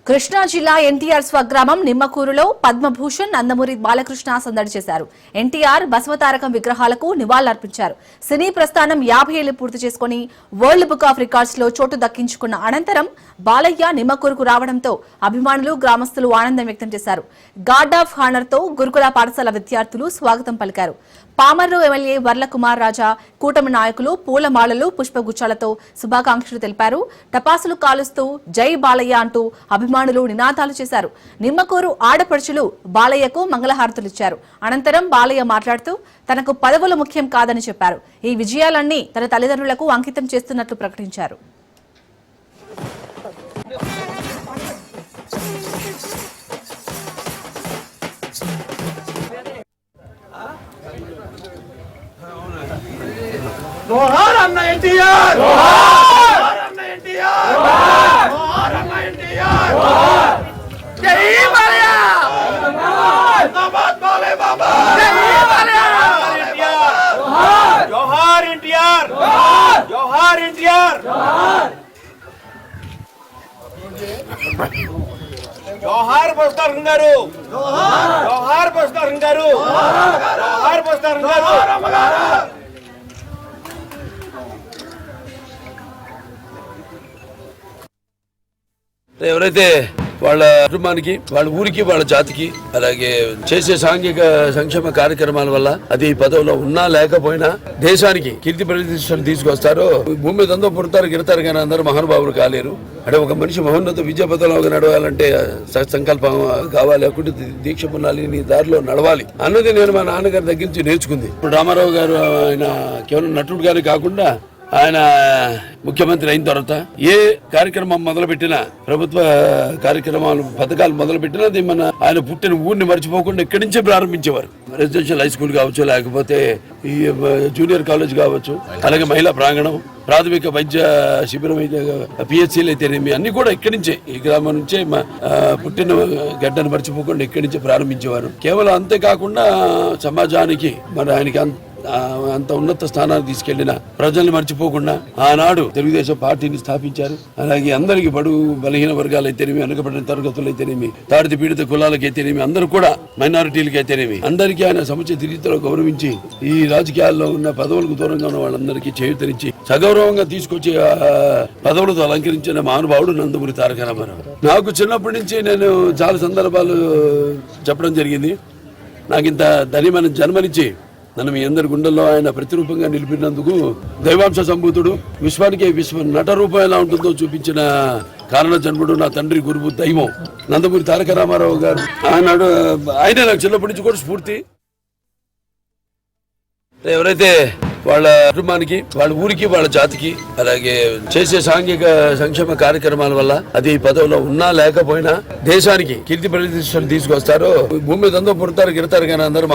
కృష్ణా జిల్లా ఎన్టీఆర్ స్వగ్రామం నిమ్మకూరులో పద్మభూషణ్ నందమూరి బాలకృష్ణ సందడి చేశారు. ఎన్టీఆర్ బసవతారకం విగ్రహాలకు నివాళులర్పించారు. సినీ ప్రస్థానం 50 ఏళ్లు పూర్తి చేసుకుని వరల్డ్ బుక్ ఆఫ్ రికార్డ్స్ లో చోటు దక్కించుకున్న అనంతరం బాలయ్య నిమ్మకూరుకు రావడంతో అభిమానులు గ్రామస్తులు ఆనందం వ్యక్తం చేశారు. గార్డ్ ఆఫ్ హానర్ తో గురుకుల పాఠశాల విద్యార్థులు స్వాగతం పలికారు. పామర్రు ఎమ్మెల్యే వర్లకుమార్ రాజా, కూటమి నాయకులు పూలమాలలు పుష్పగుచ్చాలతో శుభాకాంక్షలు తెలిపారు. టపాసులు కాలుస్తూ జై బాలయ్య అంటూ అభిమానులు నినాదాలు చేశారు. నిమ్మకూరు ఆడపడుచులు బాలయ్యకు మంగళహారతులిచ్చారు. అనంతరం బాలయ్య మాట్లాడుతూ తనకు పదవులు ముఖ్యం కాదని చెప్పారు. ఈ విజయాలన్నీ తన తల్లిదండ్రులకు అంకితం చేస్తున్నట్లు ప్రకటించారు. जोहार अन्ना एनटीआर, जोहार अन्ना एनटीआर, जोहार अन्ना एनटीआर, जय बालैया, जिंदाबाद बाले बाबा, जय बालैया, जोहार एनटीआर, जोहार एनटीआर, जोहार पोस्टर हंगारू, जोहार पोस्टर हंगारू, जोहार पोस्टर हंगारू. ఎవరైతే వాళ్ళ కుటుంబానికి, వాళ్ళ ఊరికి, వాళ్ళ జాతికి, అలాగే చేసే సాంఘిక సంక్షేమ కార్యక్రమాల వల్ల అది పదవిలో ఉన్నా లేకపోయినా దేశానికి కీర్తి ప్రతిష్టలు తీసుకొస్తారో. భూమి మీద అందరూ పుడతారు, గిడతారు, కానీ అందరూ మహానుభావులు కాలేరు. అంటే ఒక మనిషి మహోన్నత విద్యా పథంలో నడవాలంటే సంకల్పం కావాలి, అక్కడ దీక్ష పొందాలి, నీ దారిలో నడవాలి అన్నది నేను మా నాన్నగారి దగ్గర నుంచి నేర్చుకుంది. ఇప్పుడు రామారావు గారు ఆయన కేవలం నటుడు గారు కాకుండా ఆయన ముఖ్యమంత్రి అయిన తర్వాత ఏ కార్యక్రమం మొదలుపెట్టినా, ప్రభుత్వ కార్యక్రమాలు పథకాలు మొదలుపెట్టినా అది మన ఆయన పుట్టిన ఊరిని మర్చిపోకుండా ఇక్కడి నుంచే ప్రారంభించేవారు. రెసిడెన్షియల్ హై స్కూల్ కావచ్చు, లేకపోతే ఈ జూనియర్ కాలేజ్ కావచ్చు, అలాగే మహిళా ప్రాంగణం, ప్రాథమిక వైద్య శిబిరం అయితే, పిహెచ్సీలు అయితేనేమి, అన్ని కూడా ఇక్కడి నుంచే, ఈ గ్రామం నుంచే పుట్టిన గడ్డను మర్చిపోకుండా ఇక్కడి నుంచే ప్రారంభించేవారు. కేవలం అంతేకాకుండా సమాజానికి మరి ఆయనకి అంత ఉన్నత స్థానానికి తీసుకెళ్లిన ప్రజల్ని మర్చిపోకుండా ఆనాడు తెలుగుదేశం పార్టీని స్థాపించారు. అలాగే అందరికి బడుగు బలహీన వర్గాలు అయితేనేమి, వెనుకబడిన తరగతులు అయితేనేమి, తాడిత పీడిత కులాలకు అయితేనేమి, అందరూ కూడా మైనారిటీలకు అయితేనేమి అందరికీ ఆయన సముచిత రీతిలో గౌరవించి ఈ రాజకీయాల్లో ఉన్న పదవులకు దూరంగా ఉన్న వాళ్ళందరికీ చేయూతనిచ్చి సగౌరవంగా తీసుకొచ్చి పదవులతో అలంకరించిన మహానుభావుడు నందమూరి తారక రామారావు. నాకు చిన్నప్పటి నుంచి నేను చాలా సందర్భాలు చెప్పడం జరిగింది. నాకు ఇంత ధన్యమైన జన్మనిచ్చి నన్ను మీ అందరి గుండెల్లో ఆయన ప్రతిరూపంగా నిలిపినందుకు దైవాంశ సంభూతుడు, విశ్వానికి విశ్వ నట రూపం ఎలా ఉంటుందో చూపించిన కారణ జన్ముడు నా తండ్రి గురువు దైవం నందమూరి తారక రామారావు గారు. ఆయన నాకు చిన్నప్పటి నుంచి కూడా స్ఫూర్తి. ఎవరైతే వాళ్ళ కుటుంబానికి, వాళ్ళ ఊరికి, వాళ్ళ జాతికి, అలాగే చేసే సాంఘిక సంక్షేమ కార్యక్రమాల వల్ల అది పదవిలో ఉన్నా లేకపోయినా దేశానికి కీర్తి ప్రతిష్టలు తీసుకొస్తారో. భూమి మీద అందరూ పుడతారు, గిడతారు, కానీ అందరూ